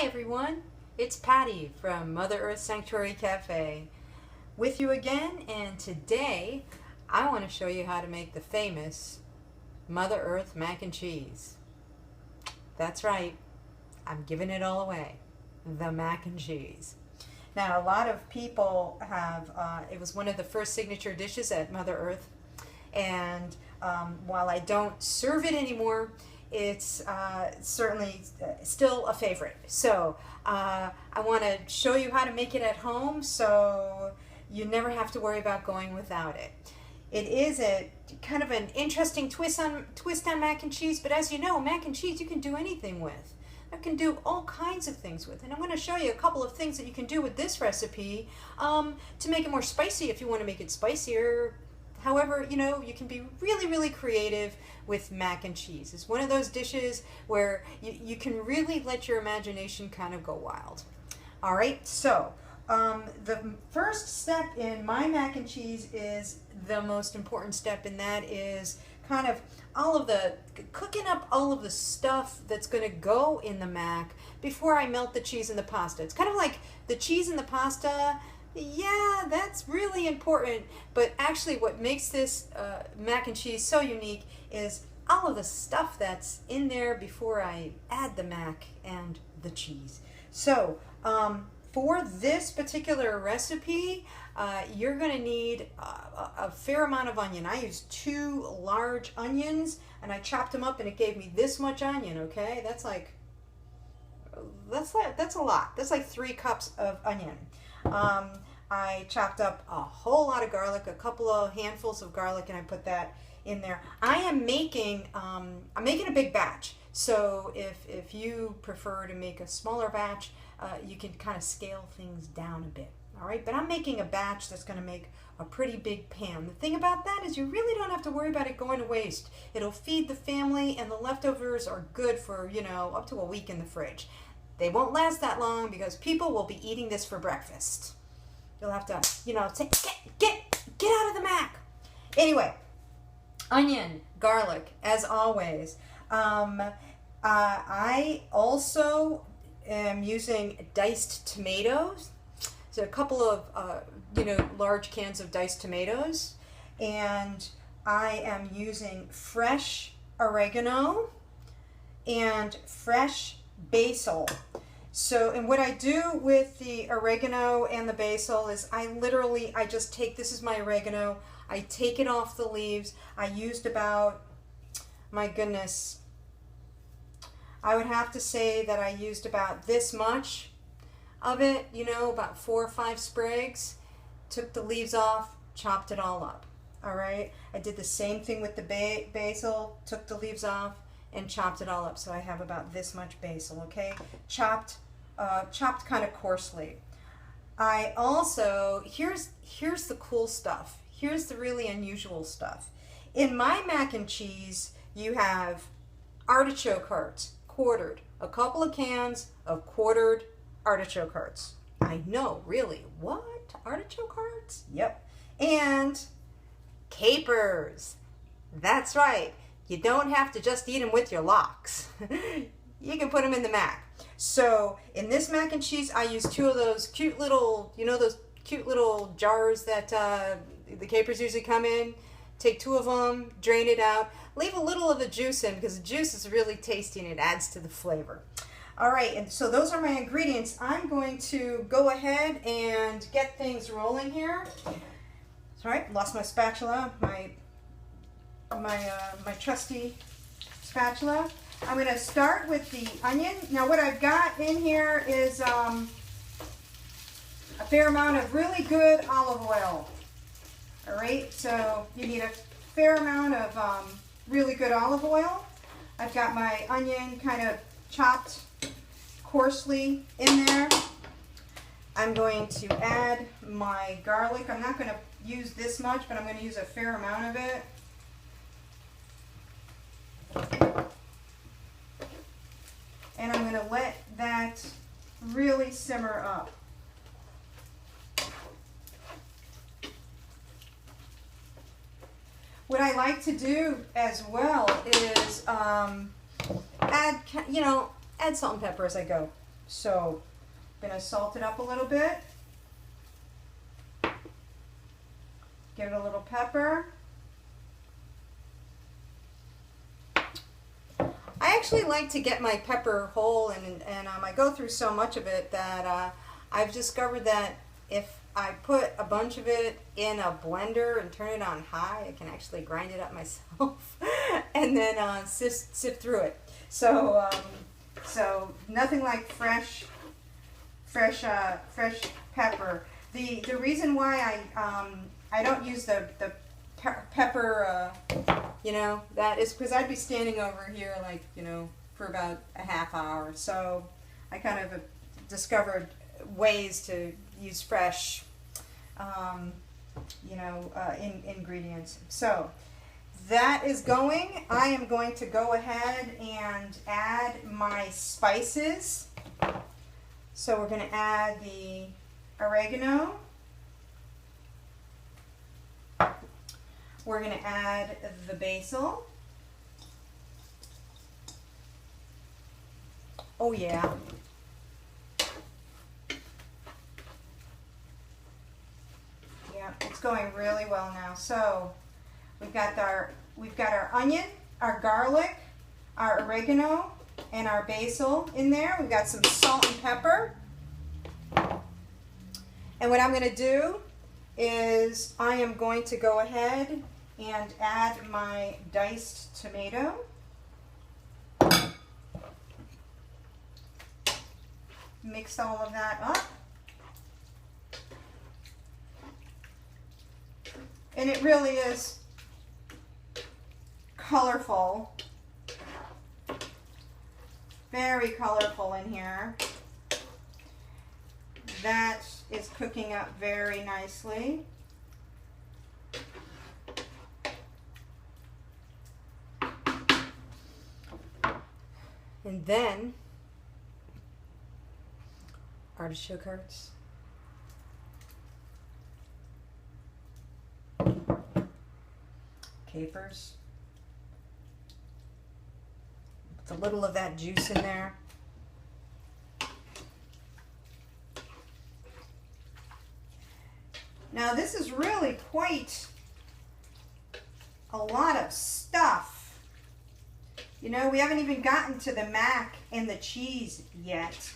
Hi everyone, it's Patti from Mother Earth Sanctuary Cafe with you again, and today I want to show you how to make the famous Mother Earth mac and cheese. That's right, I'm giving it all away, the mac and cheese. Now a lot of people have, it was one of the first signature dishes at Mother Earth, and while I don't serve it anymore, it's certainly still a favorite. So I want to show you how to make it at home so you never have to worry about going without it. It is a kind of an interesting twist on mac and cheese, but as you know, mac and cheese you can do anything with. I can do all kinds of things with, and I'm going to show you a couple of things that you can do with this recipe to make it more spicy if you want to make it spicier. However, you know, you can be really, really creative with mac and cheese. It's one of those dishes where you can really let your imagination kind of go wild. All right, so the first step in my mac and cheese is the most important step, and that is kind of cooking up all of the stuff that's going to go in the mac before I melt the cheese in the pasta. It's kind of like the cheese in the pasta. Yeah, that's really important, but actually what makes this mac and cheese so unique is all of the stuff that's in there before I add the mac and the cheese. So for this particular recipe, you're going to need a fair amount of onion. I used 2 large onions and I chopped them up and it gave me this much onion, okay? That's a lot. That's like 3 cups of onion. I chopped up a whole lot of garlic, a couple of handfuls of garlic, and I put that in there. I'm making a big batch, so if you prefer to make a smaller batch, you can kind of scale things down a bit. All right, but I'm making a batch that's going to make a pretty big pan. The thing about that is you really don't have to worry about it going to waste. It'll feed the family, and the leftovers are good for, you know, up to a week in the fridge. They won't last that long because people will be eating this for breakfast. You'll have to, you know, say, get out of the mac. Anyway, onion, garlic, as always. I also am using diced tomatoes. So a couple of, large cans of diced tomatoes. And I am using fresh oregano and fresh basil. So, and what I do with the oregano and the basil is I just take, this is my oregano, I take it off the leaves. I used about, my goodness, I would have to say that I used about this much of it, you know, about 4 or 5 sprigs. Took the leaves off, chopped it all up, all right? I did the same thing with the basil, took the leaves off, and chopped it all up. So I have about this much basil, okay? Chopped kind of coarsely. I also, here's the cool stuff. Here's the really unusual stuff. In my mac and cheese, you have artichoke hearts, quartered. A couple of cans of quartered artichoke hearts. I know, really, what? Artichoke hearts? Yep. And capers. That's right. You don't have to just eat them with your lox. You can put them in the mac. So in this mac and cheese, I use 2 of those cute little, you know, those cute little jars that the capers usually come in. Take 2 of them, drain it out. Leave a little of the juice in because the juice is really tasty and it adds to the flavor. All right, and so those are my ingredients. I'm going to go ahead and get things rolling here. All right, lost my spatula, my trusty spatula. I'm going to start with the onion. Now what I've got in here is a fair amount of really good olive oil. All right, so you need a fair amount of really good olive oil. I've got my onion kind of chopped coarsely in there. I'm going to add my garlic. I'm not going to use this much, but I'm going to use a fair amount of it. And I'm going to let that really simmer up. What I like to do as well is add salt and pepper as I go. So I'm going to salt it up a little bit. Give it a little pepper. I actually like to get my pepper whole, and I go through so much of it that I've discovered that if I put a bunch of it in a blender and turn it on high, I can actually grind it up myself and then sift through it. So so nothing like fresh pepper. The reason why I don't use the pepper, you know, that is because I'd be standing over here, like, you know, for about a half hour. So I kind of discovered ways to use fresh, you know, ingredients. So that is going. I am going to go ahead and add my spices. So we're going to add the oregano. We're going to add the basil. Oh yeah. Yeah, it's going really well now. So we've got our onion, our garlic, our oregano, and our basil in there. We've got some salt and pepper. And what I'm going to do is I am going to go ahead and add my diced tomato. Mix all of that up. And it really is colorful. Very colorful in here. That is cooking up very nicely. And then artichoke hearts. Capers. With a little of that juice in there. Now this is really quite a lot of stuff. You know, we haven't even gotten to the mac and the cheese yet.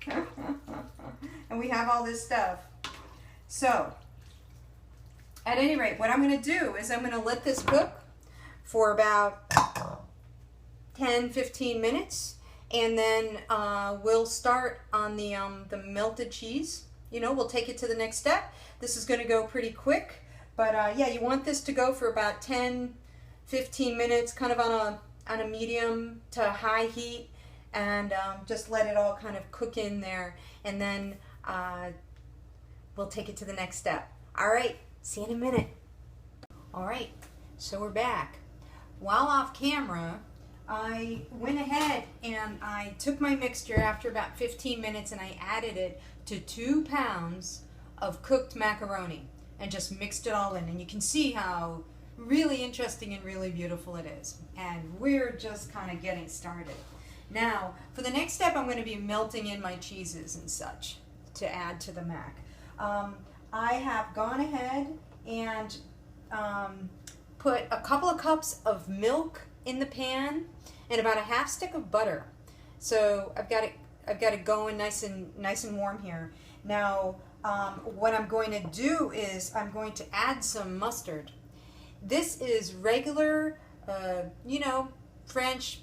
And we have all this stuff. So, at any rate, what I'm going to do is I'm going to let this cook for about 10-15 minutes, and then we'll start on the melted cheese. You know, we'll take it to the next step. This is going to go pretty quick, but yeah, you want this to go for about 10-15 minutes, kind of on a medium to high heat, and just let it all kind of cook in there, and then we'll take it to the next step. All right, see you in a minute. All right, so we're back. While off camera, I went ahead and I took my mixture after about 15 minutes and I added it to 2 pounds of cooked macaroni and just mixed it all in. And you can see how really interesting and really beautiful it is. And we're just kind of getting started. Now, for the next step, I'm going to be melting in my cheeses and such to add to the mac. I have gone ahead and put a couple of cups of milk in the pan and about a half stick of butter. So I've got it going nice and warm here. Now, what I'm going to do is I'm going to add some mustard. This is regular, you know, French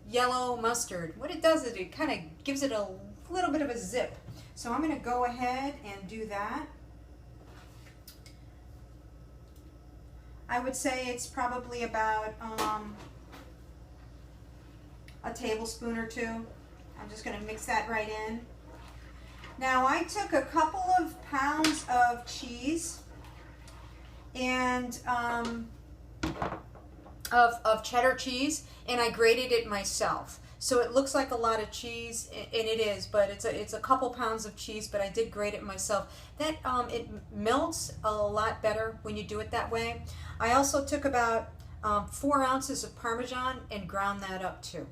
yellow mustard. What it does is it kind of gives it a little bit of a zip. So I'm going to go ahead and do that. I would say it's probably about a tablespoon or two. I'm just going to mix that right in. Now I took a couple of pounds of cheese and of cheddar cheese, and I grated it myself. So it looks like a lot of cheese, and it is, but it's a couple pounds of cheese, but I did grate it myself. That it melts a lot better when you do it that way. I also took about 4 ounces of Parmesan and ground that up too.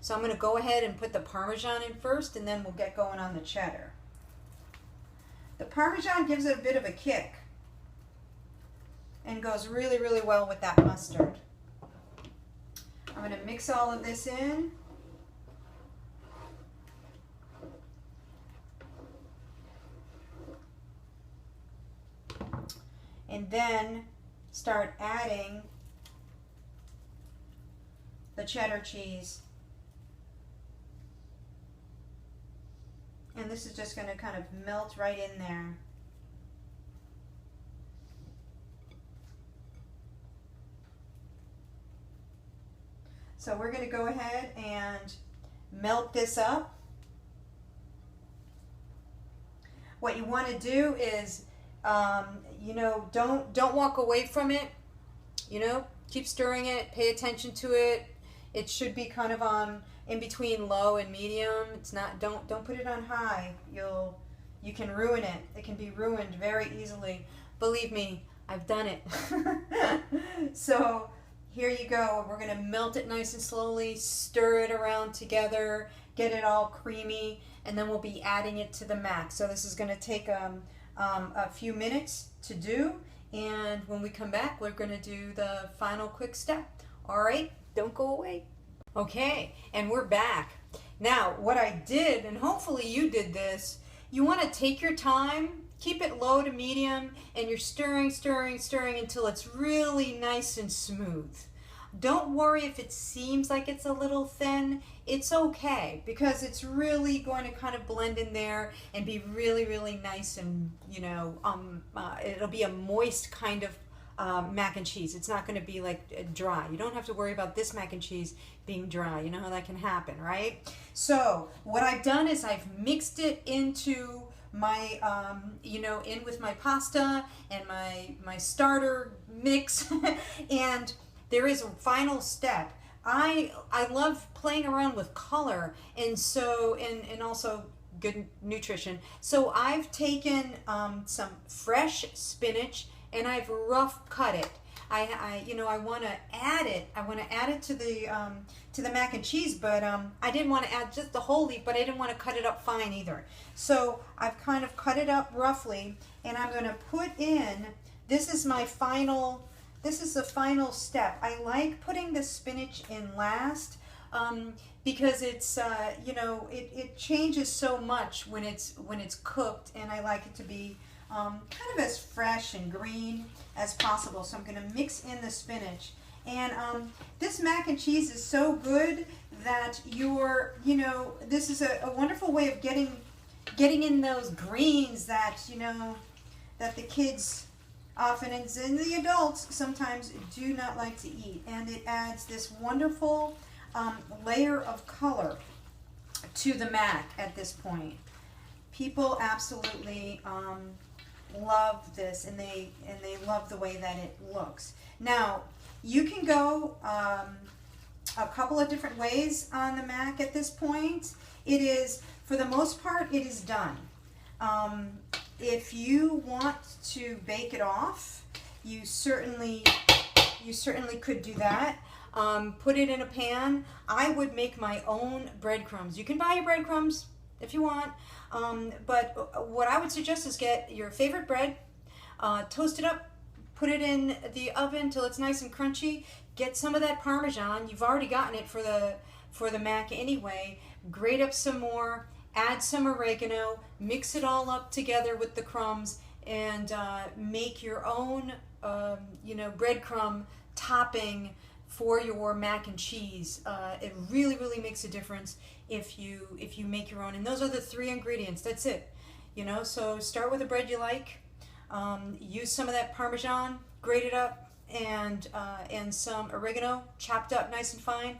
So I'm going to go ahead and put the Parmesan in first, and then we'll get going on the cheddar. The Parmesan gives it a bit of a kick and goes really, really well with that mustard. I'm going to mix all of this in. And then start adding the cheddar cheese. And this is just going to kind of melt right in there. So we're going to go ahead and melt this up. What you want to do is, you know, don't walk away from it. You know, keep stirring it. Pay attention to it. It should be kind of on in between low and medium. It's not. Don't put it on high. You can ruin it. It can be ruined very easily. Believe me, I've done it. So here you go. We're going to melt it nice and slowly, stir it around together, get it all creamy, and then we'll be adding it to the mac. So this is going to take a few minutes to do, and when we come back, we're going to do the final quick step. All right, don't go away. Okay, and we're back. Now, what I did, and hopefully you did this, you want to take your time. Keep it low to medium, and you're stirring until it's really nice and smooth. Don't worry if it seems like it's a little thin. It's okay, because it's really going to kind of blend in there and be really, really nice, and you know, it'll be a moist kind of mac and cheese. It's not going to be like dry. You don't have to worry about this mac and cheese being dry. You know how that can happen, right? So what I've done is I've mixed it into my you know, in with my pasta and my starter mix. And there is a final step. I love playing around with color, and so and also good nutrition. So I've taken some fresh spinach and I've rough cut it. You know, I want to add it. I want to add it to the mac and cheese, but I didn't want to add just the whole leaf, but I didn't want to cut it up fine either. So I've kind of cut it up roughly, and I'm going to put in. This is my final. This is the final step. I like putting the spinach in last because it's you know, it changes so much when it's cooked, and I like it to be kind of as fresh and green as possible. So I'm going to mix in the spinach, and this mac and cheese is so good that you know, this is a wonderful way of getting in those greens that, you know, that the kids often, and the adults sometimes do not like to eat, and it adds this wonderful layer of color to the mac at this point. People absolutely love this, and they love the way that it looks. Now you can go a couple of different ways on the mac at this point. It is, for the most part, it is done. If you want to bake it off, you certainly could do that. Put it in a pan. I would make my own breadcrumbs. You can buy your breadcrumbs if you want, but what I would suggest is get your favorite bread, toast it up, put it in the oven till it's nice and crunchy. Get some of that Parmesan. You've already gotten it for the mac anyway. Grate up some more. Add some oregano, mix it all up together with the crumbs, and make your own, you know, breadcrumb topping for your mac and cheese. It really, really makes a difference if you make your own. And those are the 3 ingredients. That's it. You know, so start with the bread you like. Use some of that Parmesan, grate it up, and some oregano chopped up nice and fine.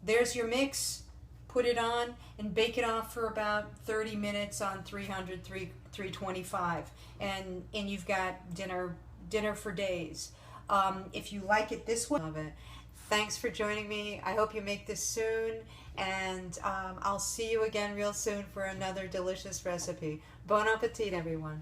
There's your mix. Put it on and bake it off for about 30 minutes on 325, and you've got dinner for days. If you like it this way, love it. Thanks for joining me. I hope you make this soon, and I'll see you again real soon for another delicious recipe. Bon appetit, everyone.